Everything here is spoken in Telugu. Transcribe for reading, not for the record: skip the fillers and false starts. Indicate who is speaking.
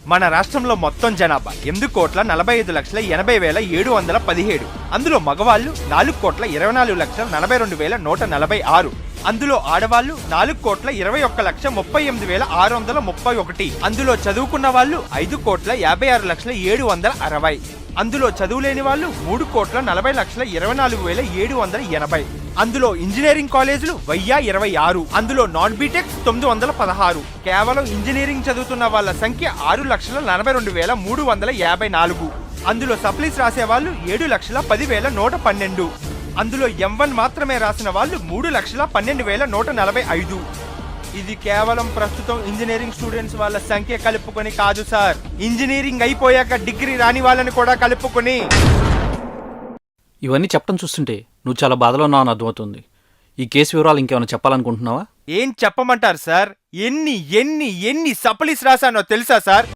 Speaker 1: మన రాష్ట్రంలో మొత్తం జనాభా 8,45,80,717. అందులో మగవాళ్ళు 4,24,24,146. అందులో ఆడవాళ్లు 4,21,38,631. అందులో చదువుకున్న వాళ్ళు 5,56,07,60. అందులో చదువులేని వాళ్ళు 3,40,24,780. అందులో ఇంజనీరింగ్ కాలేజీలు 1026. అందులో నాన్ బీటెక్ 916. కేవలం ఇంజనీరింగ్ చదువుతున్న వాళ్ళ సంఖ్య 6,42,354. అందులో సప్లీస్ రాసే వాళ్ళు 7,10,112. అందులో M1 మాత్రమే రాసిన వాళ్ళు 3,12,145. ఇది కేవలం ప్రస్తుతం ఇంజనీరింగ్ స్టూడెంట్స్ వాళ్ళ సంఖ్య కలుపుకొని కాదు సార్, ఇంజనీరింగ్ అయిపోయాక డిగ్రీ రాని వాళ్ళని కూడా కలుపుకొని.
Speaker 2: ఇవన్నీ చెప్పడం చూస్తుంటే నువ్వు చాలా బాధలో ఉన్నావని అర్థమవుతుంది. ఈ కేసు వివరాలు ఇంకేమైనా చెప్పాలనుకుంటున్నావా?
Speaker 1: ఏం చెప్పమంటారు సార్? ఎన్ని ఎన్ని ఎన్ని సప్లీస్ రాశానో తెలుసా సార్?